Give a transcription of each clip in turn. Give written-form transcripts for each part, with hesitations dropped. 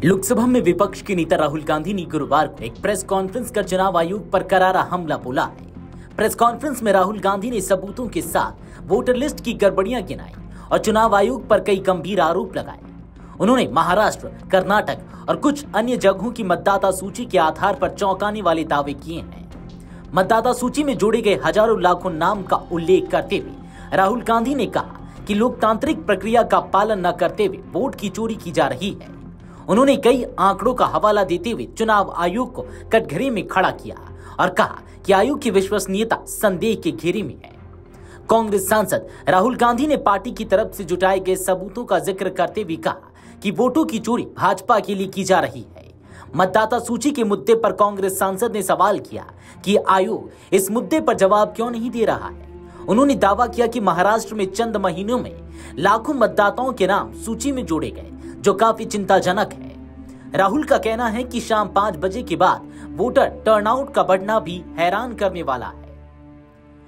लोकसभा में विपक्ष के नेता राहुल गांधी ने गुरुवार को एक प्रेस कॉन्फ्रेंस कर चुनाव आयोग पर करारा हमला बोला है। प्रेस कॉन्फ्रेंस में राहुल गांधी ने सबूतों के साथ वोटर लिस्ट की गड़बड़ियां गिनाई और चुनाव आयोग पर कई गंभीर आरोप लगाए। उन्होंने महाराष्ट्र, कर्नाटक और कुछ अन्य जगहों की मतदाता सूची के आधार पर चौंकाने वाले दावे किए हैं। मतदाता सूची में जोड़े गए हजारों लाखों नाम का उल्लेख करते हुए राहुल गांधी ने कहा कि लोकतांत्रिक प्रक्रिया का पालन न करते हुए वोट की चोरी की जा रही है। उन्होंने कई आंकड़ों का हवाला देते हुए चुनाव आयोग को कटघरे में खड़ा किया और कहा कि आयोग की विश्वसनीयता संदेह के घेरे में है। कांग्रेस सांसद राहुल गांधी ने पार्टी की तरफ से जुटाए गए सबूतों का जिक्र करते हुए कहा कि वोटों की चोरी भाजपा के लिए की जा रही है। मतदाता सूची के मुद्दे पर कांग्रेस सांसद ने सवाल किया कि आयोग इस मुद्दे पर जवाब क्यों नहीं दे रहा है। उन्होंने दावा किया कि महाराष्ट्र में चंद महीनों में लाखों मतदाताओं के नाम सूची में जोड़े गए, जो काफी चिंताजनक है। राहुल का कहना है कि शाम 5 बजे के बाद वोटर टर्नआउट का बढ़ना भी हैरान करने वाला है।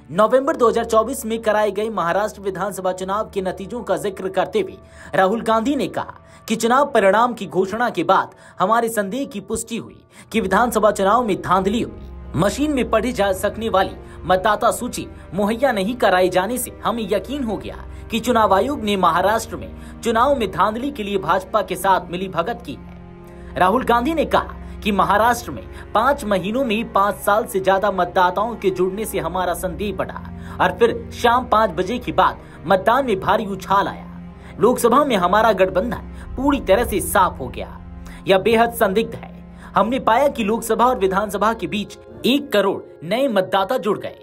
नवंबर 2024 में कराए गए महाराष्ट्र विधानसभा चुनाव के नतीजों का जिक्र करते हुए राहुल गांधी ने कहा कि चुनाव परिणाम की घोषणा के बाद हमारे संदेह की पुष्टि हुई कि विधानसभा चुनाव में धांधली हुई। मशीन में पढ़ी जा सकने वाली मतदाता सूची मुहैया नहीं कराए जाने से हमें यकीन हो गया कि चुनाव आयोग ने महाराष्ट्र में चुनाव में धांधली के लिए भाजपा के साथ मिलीभगत की है। राहुल गांधी ने कहा कि महाराष्ट्र में 5 महीनों में 5 साल से ज्यादा मतदाताओं के जुड़ने से हमारा संदेह बढ़ा और फिर शाम 5 बजे के बाद मतदान में भारी उछाल आया। लोकसभा में हमारा गठबंधन पूरी तरह से साफ हो गया। यह बेहद संदिग्ध है। हमने पाया कि लोकसभा और विधानसभा के बीच 1 करोड़ नए मतदाता जुड़ गए।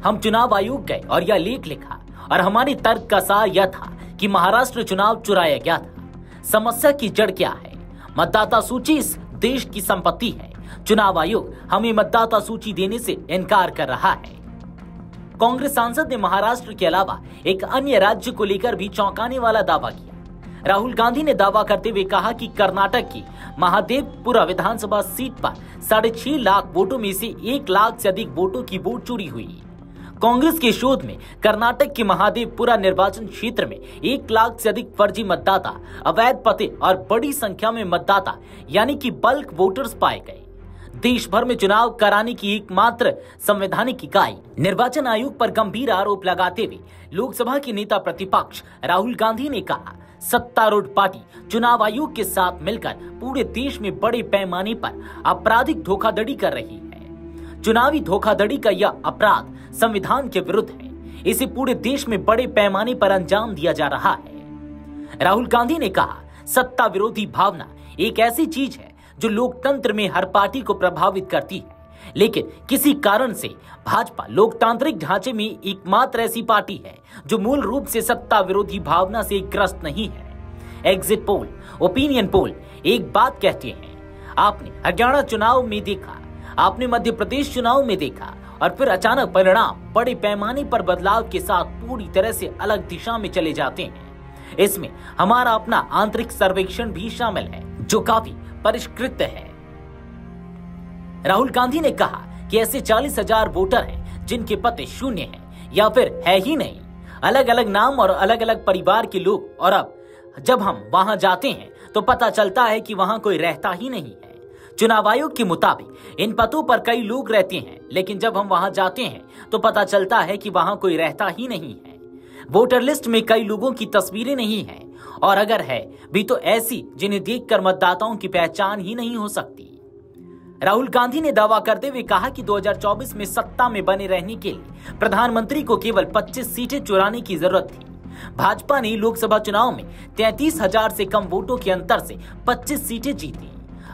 हम चुनाव आयोग गए और यह लेख लिखा और हमारे तर्क का सार यह था कि महाराष्ट्र चुनाव चुराया गया था। समस्या की जड़ क्या है? मतदाता सूची इस देश की संपत्ति है। चुनाव आयोग हमें मतदाता सूची देने से इनकार कर रहा है। कांग्रेस सांसद ने महाराष्ट्र के अलावा एक अन्य राज्य को लेकर भी चौंकाने वाला दावा किया। राहुल गांधी ने दावा करते हुए कहा कि कर्नाटक की महादेवपुरा विधानसभा सीट पर 6.5 लाख वोटों में से 1 लाख से अधिक वोटों की वोट चोरी हुई। कांग्रेस के शोध में कर्नाटक के महादेवपुरा निर्वाचन क्षेत्र में 1 लाख से अधिक फर्जी मतदाता, अवैध पते और बड़ी संख्या में मतदाता यानी कि बल्क वोटर्स पाए गए। देश भर में चुनाव कराने की एकमात्र संवैधानिक इकाई निर्वाचन आयोग पर गंभीर आरोप लगाते हुए लोकसभा के नेता प्रतिपक्ष राहुल गांधी ने कहा, सत्तारूढ़ पार्टी चुनाव आयोग के साथ मिलकर पूरे देश में बड़े पैमाने पर आपराधिक धोखाधड़ी कर रही है। चुनावी धोखाधड़ी का यह अपराध संविधान के विरुद्ध है। इसे पूरे देश में बड़े पैमाने पर अंजाम दिया जा रहा है। राहुल गांधी ने कहा, सत्ता विरोधी भावना एक ऐसी चीज है जो लोकतंत्र में हर पार्टी को प्रभावित करती है, लेकिन किसी कारण से भाजपा लोकतांत्रिक ढांचे में एकमात्र ऐसी पार्टी है जो मूल रूप से सत्ता विरोधी भावना से ग्रस्त नहीं है। एग्जिट पोल, ओपिनियन पोल एक बात कहते हैं। आपने हरियाणा चुनाव में देखा, आपने मध्य प्रदेश चुनाव में देखा और फिर अचानक परिणाम बड़े पैमाने पर बदलाव के साथ पूरी तरह से अलग दिशा में चले जाते हैं। इसमें हमारा अपना आंतरिक सर्वेक्षण भी शामिल है जो काफी परिष्कृत है। राहुल गांधी ने कहा कि ऐसे 40,000 वोटर हैं जिनके पते शून्य हैं या फिर है ही नहीं, अलग अलग नाम और अलग अलग परिवार के लोग, और अब जब हम वहां जाते हैं तो पता चलता है कि वहां कोई रहता ही नहीं है। चुनाव आयोग के मुताबिक इन पतों पर कई लोग रहते हैं, लेकिन जब हम वहां जाते हैं तो पता चलता है कि वहां कोई रहता ही नहीं है। वोटर लिस्ट में कई लोगों की तस्वीरें नहीं है, और अगर है भी तो ऐसी जिन्हें देखकर मतदाताओं की पहचान ही नहीं हो सकती। राहुल गांधी ने दावा करते हुए कहा कि 2024 में सत्ता में बने रहने के लिए प्रधानमंत्री को केवल 25 सीटें चुराने की जरूरत थी। भाजपा ने लोकसभा चुनाव में 33,000 से कम वोटों के अंतर से 25 सीटें जीती।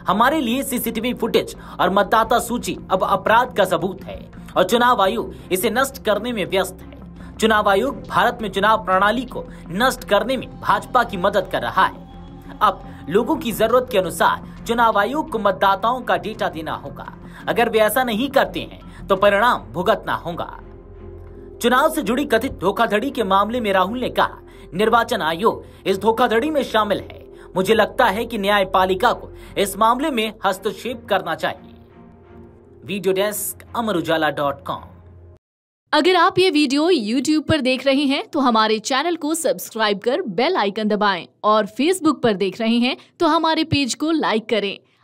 हमारे लिए सीसीटीवी फुटेज और मतदाता सूची अब अपराध का सबूत है और चुनाव आयोग इसे नष्ट करने में व्यस्त है। चुनाव आयोग भारत में चुनाव प्रणाली को नष्ट करने में भाजपा की मदद कर रहा है। अब लोगों की जरूरत के अनुसार चुनाव आयोग को मतदाताओं का डेटा देना होगा। अगर वे ऐसा नहीं करते हैं तो परिणाम भुगतना होगा। चुनाव से जुड़ी कथित धोखाधड़ी के मामले में राहुल ने कहा, निर्वाचन आयोग इस धोखाधड़ी में शामिल है। मुझे लगता है कि न्यायपालिका को इस मामले में हस्तक्षेप करना चाहिए। वीडियो डेस्क, अमर उजाला.com। अगर आप ये वीडियो YouTube पर देख रहे हैं तो हमारे चैनल को सब्सक्राइब कर बेल आइकन दबाएं और Facebook पर देख रहे हैं तो हमारे पेज को लाइक करें।